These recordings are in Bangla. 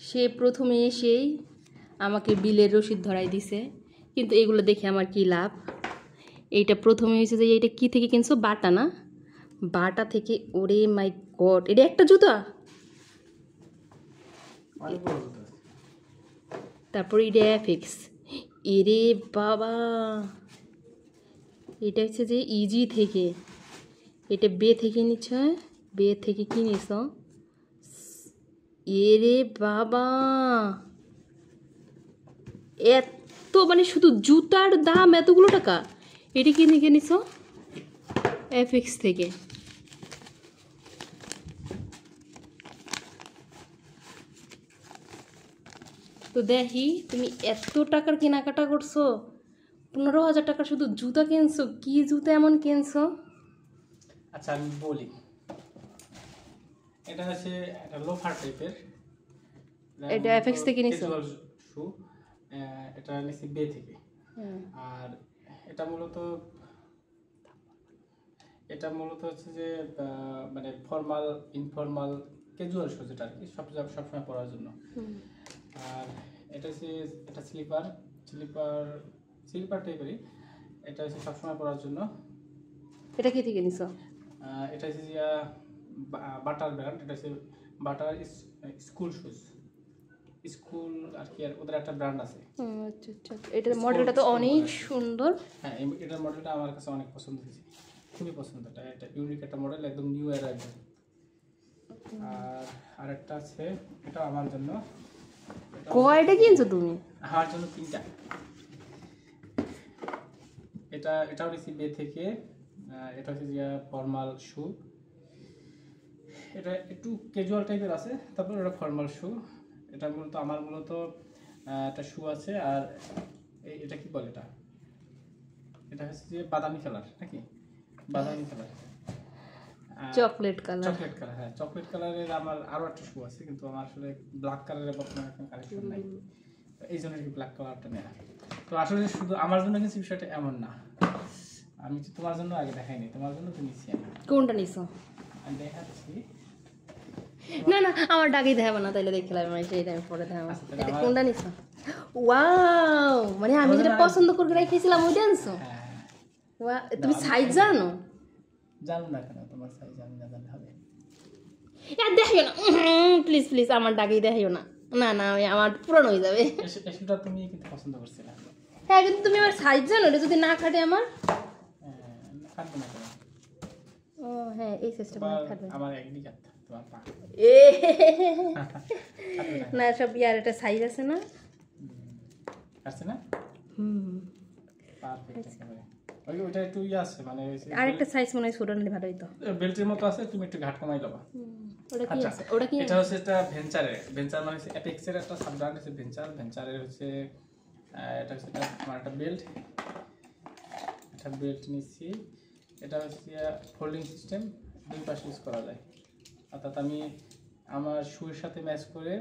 সে প্রথমে এসেই আমাকে বিলের রসিদ ধরাই দিছে, কিন্তু এগুলো দেখে আমার কি লাভ। এইটা প্রথমে হয়েছে যে এইটা কী থেকে কিনছো, বাটা না, বাটা থেকে। ওরে মাই গড, এটা একটা জুতা। তারপর এটা এফএক্স। এরে বাবা, এটা হচ্ছে যে ইজি থেকে, এটা বে থেকে নিচ্ছ, বে থেকে কি নিছ। এরে বাবা, এত মানে শুধু জুতার দাম এতগুলো টাকা। এটা কি থেকে নিছ? এফএক্স থেকে। তো দেখি তুমি এত টাকার কেনাকাটা করছো, 15,000 টাকা শুধু জুতা কিনছো। কি জুতা এমন কিনছো? আচ্ছা আমি বলি, এটা হচ্ছে একটা লোফার টাইপের, এটা এফএক্স থেকে নিছো? শু, এটা নিছি বে থেকে। আর এটা মূলত হচ্ছে যে মানে ফর্মাল, ইনফর্মাল, ক্যাজুয়াল শু, যেটা আর কি সবসময় পরার জন্য। আর এটা হচ্ছে এটা স্লিপার টাইপেরই, এটা হচ্ছে সবসময় পরার জন্য। এটা কি থেকে নিছো? এটা হচ্ছে বাটার ব্র্যান্ড, এটা হচ্ছে বাটার স্কুল শুজ, স্কুল আর কি, আর ওদের একটা ব্র্যান্ড আছে। আচ্ছা আচ্ছা, এটার মডেলটা তো অনেক সুন্দর। হ্যাঁ, এটার মডেলটা আমার কাছে অনেক পছন্দ হয়েছে, খুবই পছন্দ। এটা ইউনিক একটা মডেল, একদম নিউ এর একদম। আর আরেকটা আছে, এটা আমার জন্য। কয়টা কিনছো তুমি? আমার জন্য 3টা। এটাও নিছি বে থেকে। এটা হচ্ছে যে ফর্মাল শু, এটা একটু ক্যাজুয়াল টাইপের আছে, তারপর এটা ফর্মাল শু। এটা আমার মূলত একটা শু আছে। আর এটা কি বলে, এটা হচ্ছে যে বাদামি কালার নাকি, বাদামি কালার, চকলেট কালার। হ্যাঁ চকলেট কালারের। আমার আরো একটা শু আছে, কিন্তু আমার আসলে ব্ল্যাক কালারের বর্তমানে এখন কালেকশন নাই, এই জন্য কি ব্ল্যাক কালারটা নেওয়া। তো আসলে শুধু আমার জন্য কিন্তু বিষয়টা এমন না, আমি তোমার জন্য আগে দেখাইনি, তোমার জন্য তো নিচ্ছি। কোনটা নিছো? আমি দেখাচ্ছি। না না, আমার ডাকেই দেখাবো না, তাইলে দেখলাম আমি সেই টাইম পরে দেখাবো। এটা কোনটা নিছো? ওয়াও, মানে আমি যেটা পছন্দ করে রেখেছিলাম ওইটা আনছো? ওয়া, তুমি সাইজ জানো? জানো না কেন, তোমার সাইজ আমি না জানলে হবে? দেখিও না প্লিজ প্লিজ, আমার ডাকেই দেখিও না। না না, আমার পুরানো হয়ে যাবে। এটা তুমি কিন্তু পছন্দ করছিলে। হ্যাঁ, কিন্তু তুমি আমার সাইজ জানো, এটা যদি না খাটে আমার। খাটবে না কেন? ও হ্যাঁ, এই সিস্টেম খাটবে। আমার একদিক হাত, তোমার পা। না সব ইয়ার একটা সাইজ আছে না, আছে না? পারফেক্ট একেবারে। ওইটা একটু আছে, মানে আরেকটা সাইজ মনে হয় ছোট নিলে ভালো হতো। বেল্টের মতো আছে, তুমি একটু ঘাট কমাই লবা। ওটা কি আছে? ওটা কি? এটা হচ্ছে একটা ভেঞ্চার মানে হচ্ছে অ্যাপেক্সের একটা সাব ব্র্যান্ড আছে ভেঞ্চারের হচ্ছে। এটা হচ্ছে আমার একটা বেল্ট নিচ্ছি। এটা হচ্ছে ফোল্ডিং সিস্টেম, দুই পাশে ইউজ করা যায়। অর্থাৎ আমি আমার শুয়ের সাথে ম্যাচ করে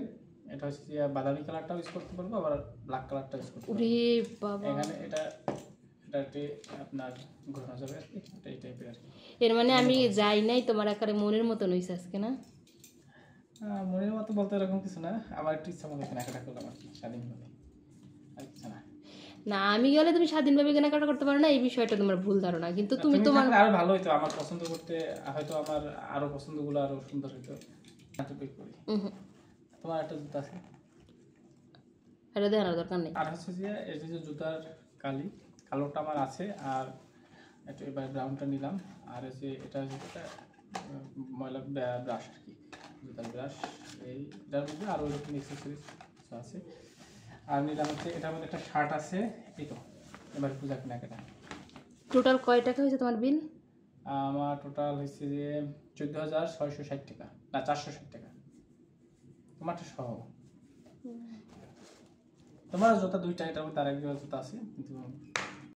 এটা হচ্ছে বাদামি কালারটাও ইউজ করতে পারবো, আবার ব্ল্যাক কালারটাও ইউজ করতে পারবো। ওরে বাবা, এখানে এটাতে আপনার ঘোরানো যাবে আর কি, এই টাইপের আর কি। এর মানে আমি যাই নাই, তোমার আকারে মনের মতন হইছে আজকে না? মনের মতো বলতে এরকম কিছু না, আমার একটু ইচ্ছা মতো কেনাকাটা করলাম আর কি, স্বাধীনভাবে, আর কিছু না। না, আমি গেলে তুমি স্বাধীনভাবে কেনাকাটা করতে পারো না, এই বিষয়টা তোমার ভুল ধারণা। কিন্তু তুমি তোমার আরো ভালো হইতো, আমার পছন্দ করতে হয়তো আমার আরো পছন্দগুলো আরো সুন্দর হইতো। তোমার একটা জুতা আছে, এটা দেখানোর দরকার নেই। আর হচ্ছে যে এই যে জুতার কালোটা আমার আছে, আর একটু এবার ব্রাউনটা নিলাম। আর হচ্ছে এটা হচ্ছে ময়লা ব্রাশ আর কি, জুতার ব্রাশ। এইটার মধ্যে আরো এরকম এক্সেসরিজ আছে। আর নিলাম হচ্ছে এটার মধ্যে একটা শার্ট আছে। এই তো এবার পূজা কেনাকাটা। টোটাল কয় টাকা হয়েছে তোমার বিল? আমার টোটাল হয়েছে যে 14,660 টাকা, না 460 টাকা, তোমারটা সহ। তোমার জুতা দুইটা, এটার মধ্যে আরেক জোড়া জুতা আছে, কিন্তু